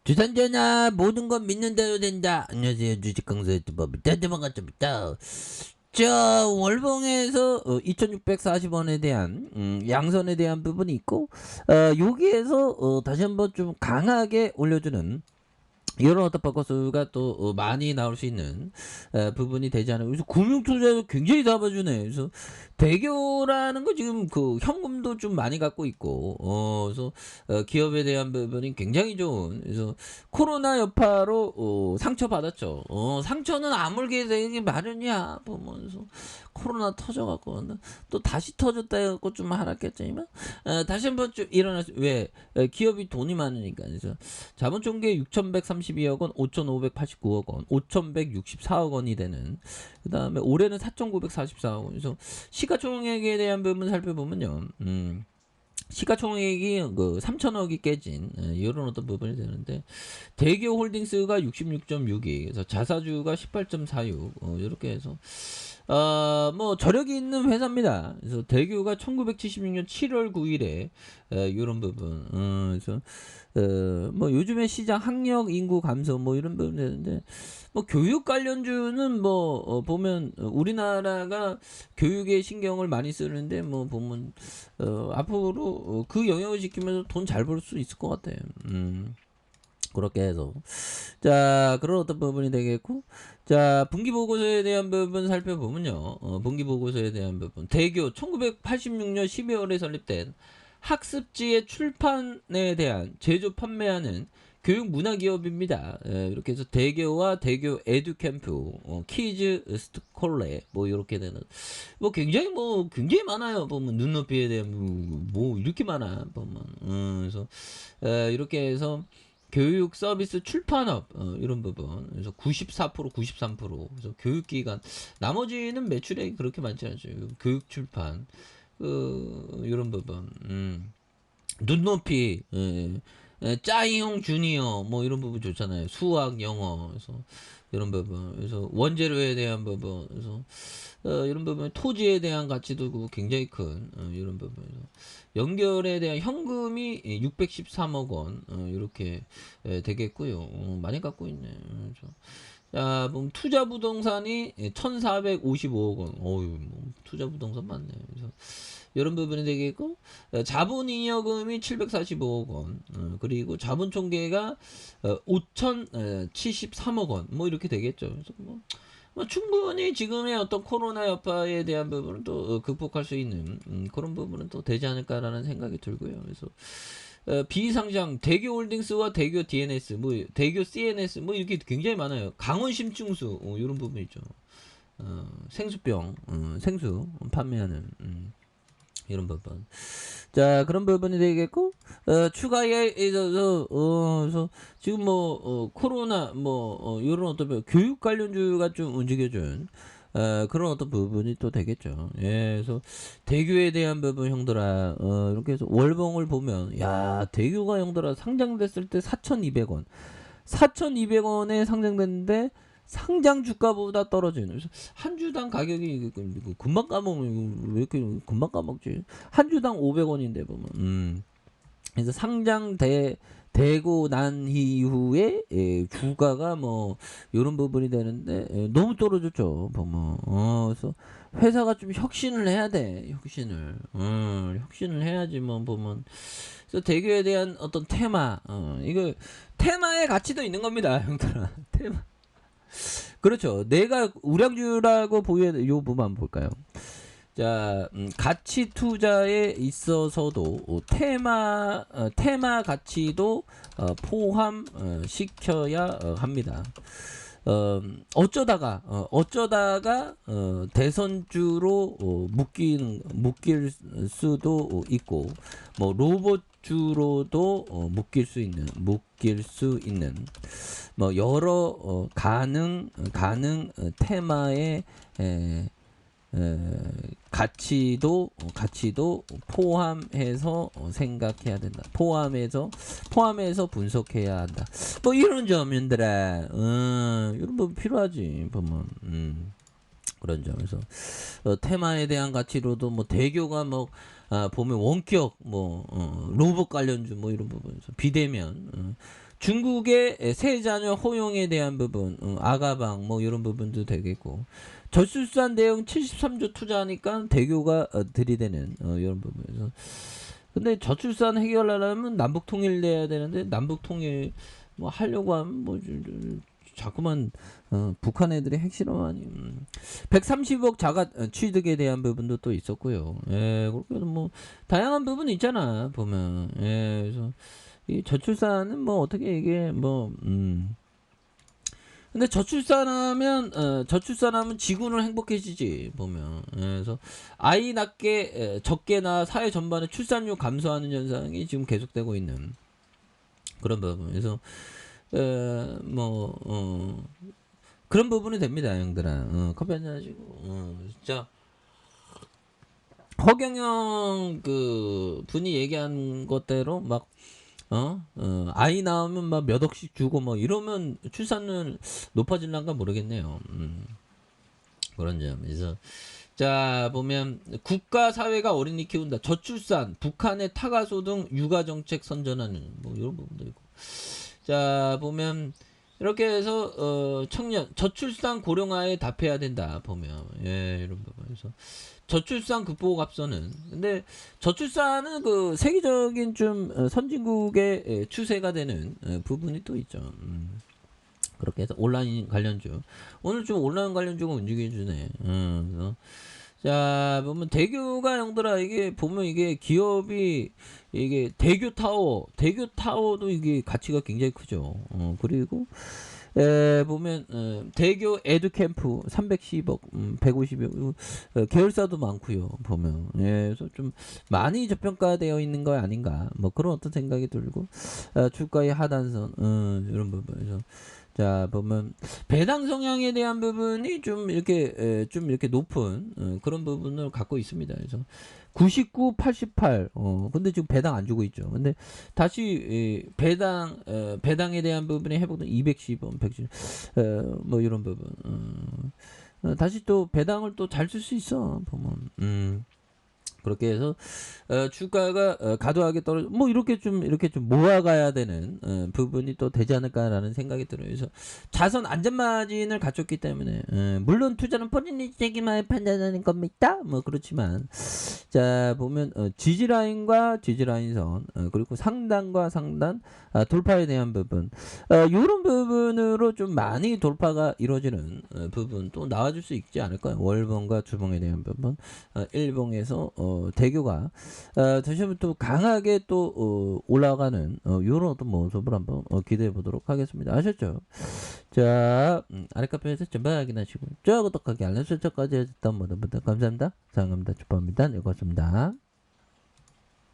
주산전화 모든 건 믿는 대로 된다. 안녕하세요. 주식강사 유튜버 대대방가입니다. 자, 월봉에서 2640원에 대한 양선에 대한 부분이 있고 여기에서 다시 한번 좀 강하게 올려주는 이런 어떤 바커스가 또 많이 나올 수 있는 부분이 되지 않아요. 그래서 금융투자도 굉장히 잡아주네. 그래서 대교라는 거 지금 그 현금도 좀 많이 갖고 있고, 그래서 기업에 대한 부분이 굉장히 좋은. 그래서 코로나 여파로 상처받았죠. 상처는 아물게 되기 마련이야. 보면서 코로나 터져갖고 또 다시 터졌다 해갖고 좀 하락했지만 다시 한번 좀 일어났어요. 왜? 기업이 돈이 많으니까. 그래서 자본 총계 6,132억 원, 5,589억 원, 5,164억 원이 되는. 그 다음에 올해는 4,944억 원. 그래서 시가총액에 대한 부분 살펴보면요. 시가총액이 그 3천억이 깨진 이런 어떤 부분이 되는데 대교홀딩스가 66.62, 그래서 자사주가 18.46 이렇게 해서 뭐 저력이 있는 회사입니다. 그래서 대교가 1976년 7월 9일에 이런 부분 그래서 뭐 요즘에 시장 학력 인구 감소 뭐 이런 부분 되는데 뭐 교육 관련주는 뭐 보면 우리나라가 교육에 신경을 많이 쓰는데 뭐 보면 앞으로 그 영역을 지키면서 돈 잘 벌 수 있을 것 같아요. 그렇게 해서 자 그런 어떤 부분이 되겠고, 자 분기 보고서에 대한 부분 살펴보면요. 분기 보고서에 대한 부분 대교 1986년 12월에 설립된 학습지의 출판에 대한 제조 판매하는 교육 문화 기업입니다. 이렇게 해서 대교와 대교 에듀캠프, 키즈 스콜레 뭐 이렇게 되는 뭐 굉장히 많아요. 보면 눈높이에 대한 뭐 이렇게 많아 보면 그래서 이렇게 해서 교육 서비스 출판업 이런 부분 그래서 94% 93%, 그래서 교육기관 나머지는 매출액이 그렇게 많지 않죠. 교육 출판 이런 부분 눈높이 짜이용 주니어 뭐 이런 부분 좋잖아요. 수학 영어 그래서 이런 부분 그래서 원재료에 대한 부분 그래서 이런 부분 토지에 대한 가치도 굉장히 큰 이런 부분에서 연결에 대한 현금이 613억 원 이렇게 되겠고요. 많이 갖고 있네. 그래서 자, 그럼 투자 부동산이 1,455억 원. 어유, 뭐 투자 부동산 많네. 그래서 이런 부분이 되겠고, 자본 잉여금이 745억 원, 그리고 자본 총계가 5,073억 원, 뭐 이렇게 되겠죠. 그래서 뭐 충분히 지금의 어떤 코로나 여파에 대한 부분은 또 극복할 수 있는 그런 부분은 또 되지 않을까라는 생각이 들고요. 그래서 비상장 대교홀딩스와 대교 DNS, 뭐 대교 CNS 뭐 이렇게 굉장히 많아요. 강원 심층수 이런 부분 있죠. 생수병, 생수 판매하는 이런 부분. 자 그런 부분이 되겠고 추가에 있어서 그래서 지금 뭐 코로나 뭐 이런 어떤 교육 관련주가 좀 움직여준 그런 어떤 부분이 또 되겠죠. 예, 그래서 대교에 대한 부분 형들아 이렇게 해서 월봉을 보면 야 대교가 형들아 상장됐을 때 4,200원 4,200원에 상장됐는데 상장 주가보다 떨어지는. 그래서 한 주당 가격이 금방 까먹으면 왜 이렇게 금방 까먹지? 한 주당 500원인데 보면. 그래서 되고 난 이후에 주가가 뭐 이런 부분이 되는데 너무 떨어졌죠. 보면 그래서 회사가 좀 혁신을 해야 돼. 혁신을 해야지 뭐 보면. 그래서 대교에 대한 어떤 테마 이거 테마의 가치도 있는 겁니다, 형들아. 테마. 그렇죠. 내가 우량주라고 보이는 요 부분 한번 볼까요? 자, 가치 투자에 있어서도 테마 가치도 포함 시켜야 합니다. 어쩌다가 대선주로 묶일 수도 있고 뭐 로봇주로도 묶일 수 있는 뭐 여러 가능 테마의 가치도 포함해서 생각해야 된다. 포함해서 분석해야 한다. 뭐 이런 점들아 이런 거 필요하지 보면 그런 점에서 테마에 대한 가치로도 뭐 대교가 뭐 보면 원격 뭐 로봇 관련주 뭐 이런 부분에서 비대면 중국의 세 자녀 호용에 대한 부분, 아가방 뭐 이런 부분도 되겠고, 저출산 대응 73조 투자하니까 대교가 들이대는 이런 부분에서. 근데 저출산 해결하려면 남북 통일돼야 되는데 남북 통일 뭐 하려고 하면 뭐 자꾸만 북한 애들이 핵실험하니 130억 자가 취득에 대한 부분도 또 있었고요. 예, 그렇게 뭐 다양한 부분이 있잖아 보면. 예, 그래서 이 저출산은 뭐 어떻게 이게 뭐 근데 저출산하면 지구는 행복해지지 보면. 예, 그래서 아이 낳게 적게 낳아 사회 전반의 출산율 감소하는 현상이 지금 계속되고 있는 그런 부분. 그래서 그런 부분이 됩니다, 형들아. 커피 한잔 하시고. 진짜 허경영 그 분이 얘기한 것대로 막 아이 낳으면 막 몇 억씩 주고 뭐 이러면 출산율 높아질란가 모르겠네요. 그런 점에서 자 보면 국가 사회가 어린이 키운다. 저출산, 북한의 타가소 등 육아 정책 선전하는 뭐 이런 부분도 있고. 자 보면 이렇게 해서 청년 저출산 고령화에 답해야 된다 보면 예 이런 부분에서 저출산 극복 앞서는 근데 저출산은 그 세계적인 좀 선진국의 추세가 되는 부분이 또 있죠. 그렇게 해서 온라인 관련주 오늘 좀 온라인 관련주가 움직여주네. 그래서 자 보면 대교가 형들아 이게 보면 이게 기업이 이게 대교 타워도 이게 가치가 굉장히 크죠. 그리고 보면 대교 에듀캠프 310억 150억 계열사도 많고요 보면. 예, 그래서 좀 많이 저평가되어 있는 거 아닌가 뭐 그런 어떤 생각이 들고 주가의 하단선 이런 부분에서 자 보면 배당 성향에 대한 부분이 좀 이렇게 높은 그런 부분을 갖고 있습니다. 그래서 99, 88. 근데 지금 배당 안 주고 있죠. 근데 다시 배당에 대한 부분이 회복된 210원, 110, 뭐 이런 부분. 다시 또 배당을 또 잘 쓸 수 있어 보면. 그렇게 해서 주가가 과도하게 떨어져 뭐 이렇게 좀 모아가야 되는 부분이 또 되지 않을까라는 생각이 들어요. 그래서 자선 안전 마진을 갖췄기 때문에 물론 투자는 본인이 책임하에 판단하는 겁니다. 뭐 그렇지만 자 보면 지지라인과 지지라인선 그리고 상단과 상단 돌파에 대한 부분 이런 부분으로 좀 많이 돌파가 이루어지는 부분 또 나와줄 수 있지 않을까요? 월봉과 주봉에 대한 부분 일봉에서 대교가 다시 한번 또 강하게 또 올라가는 이런 어떤 모습을 한번 기대해 보도록 하겠습니다. 아셨죠? 자 아래카페에서 전방 확인하시고 구독하기 알람 설정까지 해줬던 모든 분들 감사합니다. 사랑합니다. 축복합니다. 네, 고맙습니다.